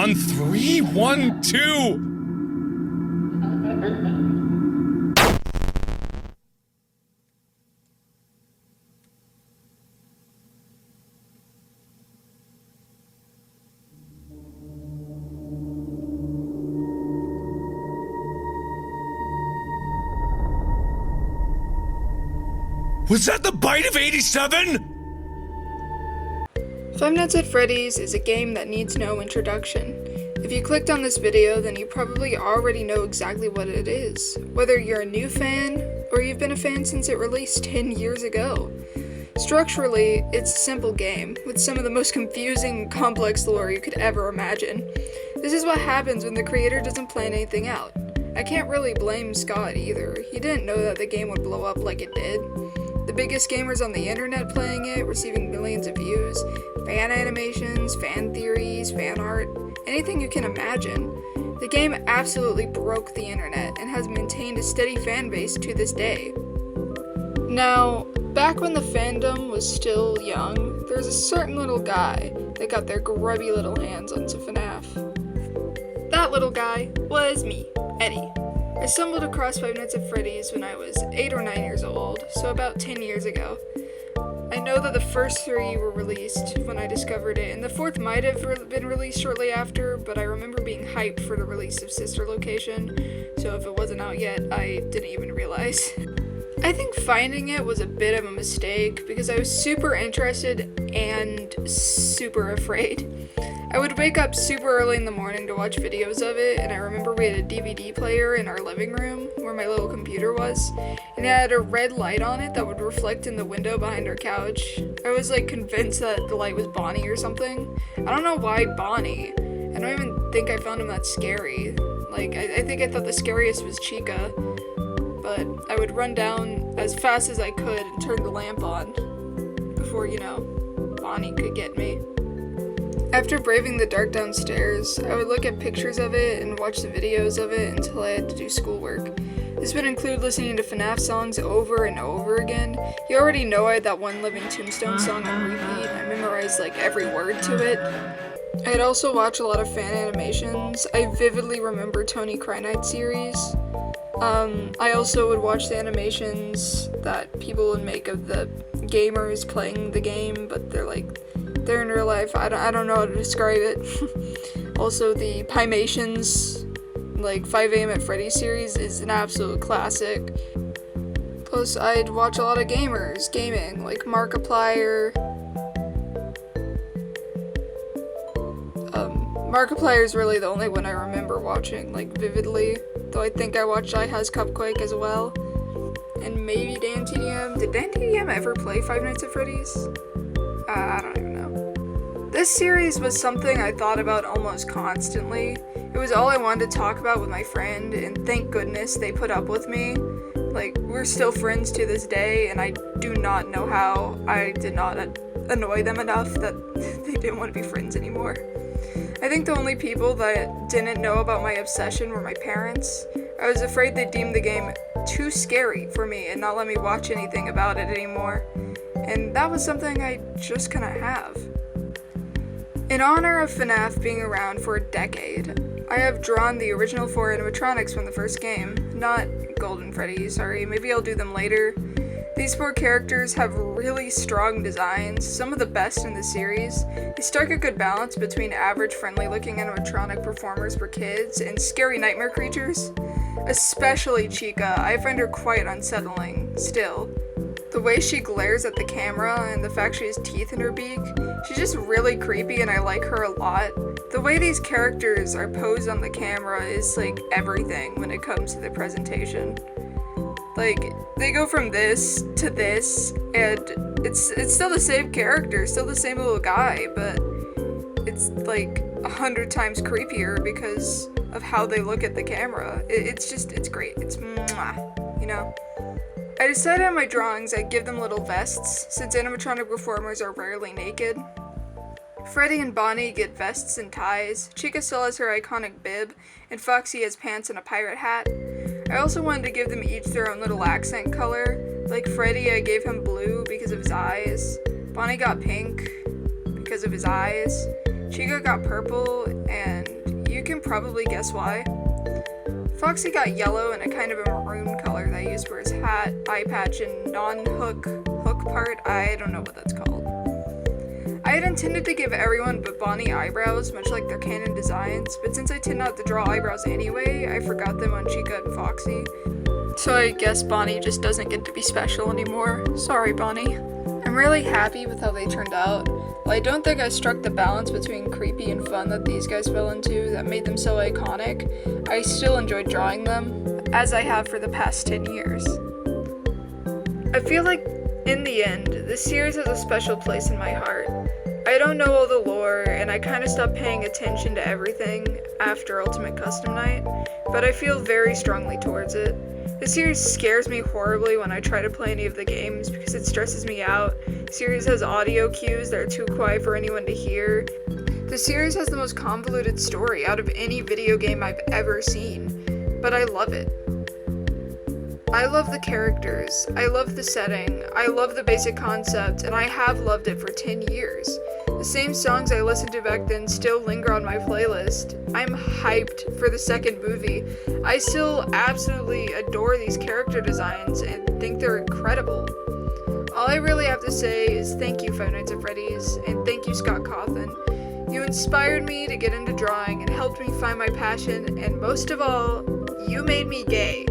on 3, 1, 2. Was that the bite of 87? Five Nights at Freddy's is a game that needs no introduction. If you clicked on this video, then you probably already know exactly what it is, whether you're a new fan or you've been a fan since it released 10 years ago. Structurally, it's a simple game, with some of the most confusing and complex lore you could ever imagine. This is what happens when the creator doesn't plan anything out. I can't really blame Scott either. He didn't know that the game would blow up like it did. The biggest gamers on the internet playing it, receiving millions of views, fan animations, fan theories, fan art, anything you can imagine. The game absolutely broke the internet and has maintained a steady fan base to this day. Now, back when the fandom was still young, there was a certain little guy that got their grubby little hands on some FNaF. That little guy was me, Eddie. I stumbled across Five Nights at Freddy's when I was 8 or 9 years old, so about 10 years ago. I know that the first 3 were released when I discovered it, and the 4th might have been released shortly after, but I remember being hyped for the release of Sister Location, so if it wasn't out yet, I didn't even realize. I think finding it was a bit of a mistake, because I was super interested and super afraid. I would wake up super early in the morning to watch videos of it, and I remember we had a DVD player in our living room where my little computer was, and it had a red light on it that would reflect in the window behind our couch. I was like convinced that the light was Bonnie or something. I don't know why Bonnie. I don't even think I found him that scary. Like, I think I thought the scariest was Chica, but I would run down as fast as I could and turn the lamp on before, Bonnie could get me. After braving the dark downstairs, I would look at pictures of it and watch the videos of it until I had to do schoolwork. This would include listening to FNaF songs over and over again. You already know I had that one Living Tombstone song on repeat. I memorized like every word to it. I'd also watch a lot of fan animations. I vividly remember Tony Cry Night series. I also would watch the animations that people would make of the gamers playing the game, but they're in real life. I don't know how to describe it. Also, the Pimations, like 5 AM at Freddy's series is an absolute classic. Plus, I'd watch a lot of gamers gaming, like Markiplier. Markiplier is really the only one I remember watching, like, vividly. Though I think I watched I Has Cupquake as well. And maybe Dan TDM. Did Dan TDM ever play Five Nights at Freddy's? I don't even know. This series was something I thought about almost constantly. It was all I wanted to talk about with my friend, and thank goodness they put up with me. Like, we're still friends to this day, and I do not know how I did not annoy them enough that they didn't want to be friends anymore. I think the only people that didn't know about my obsession were my parents. I was afraid they'd deem the game too scary for me and not let me watch anything about it anymore. And that was something I just couldn't have. In honor of FNaF being around for a decade, I have drawn the original 4 animatronics from the first game. Not Golden Freddy, sorry, maybe I'll do them later. These 4 characters have really strong designs, some of the best in the series. They strike a good balance between average friendly-looking animatronic performers for kids and scary nightmare creatures. Especially Chica, I find her quite unsettling, still. The way she glares at the camera and the fact she has teeth in her beak, she's just really creepy and I like her a lot. The way these characters are posed on the camera is like everything when it comes to the presentation. Like, they go from this to this, and it's still the same character, still the same little guy, but it's like 100 times creepier because of how they look at the camera. It's great. It's mwah, you know? I decided on my drawings I'd give them little vests, since animatronic performers are rarely naked. Freddy and Bonnie get vests and ties, Chica still has her iconic bib, and Foxy has pants and a pirate hat. I also wanted to give them each their own little accent color. Like Freddy, I gave him blue because of his eyes. Bonnie got pink because of his eyes. Chica got purple, and probably guess why. Foxy got yellow and a kind of a maroon color that he used for his hat, eye patch, and non-hook part. I don't know what that's called. I had intended to give everyone but Bonnie eyebrows, much like their canon designs, but since I tend not to draw eyebrows anyway, I forgot them on Chica and Foxy. So I guess Bonnie just doesn't get to be special anymore. Sorry, Bonnie. I'm really happy with how they turned out. While I don't think I struck the balance between creepy and fun that these guys fell into that made them so iconic, I still enjoyed drawing them, as I have for the past 10 years. I feel like, in the end, this series has a special place in my heart. I don't know all the lore, and I kinda stopped paying attention to everything after Ultimate Custom Night, but I feel very strongly towards it. The series scares me horribly when I try to play any of the games because it stresses me out. The series has audio cues that are too quiet for anyone to hear. The series has the most convoluted story out of any video game I've ever seen, but I love it. I love the characters, I love the setting, I love the basic concept, and I have loved it for 10 years. The same songs I listened to back then still linger on my playlist. I'm hyped for the second movie. I still absolutely adore these character designs and think they're incredible. All I really have to say is thank you, Five Nights at Freddy's, and thank you, Scott Cawthon. You inspired me to get into drawing and helped me find my passion, and most of all, you made me gay.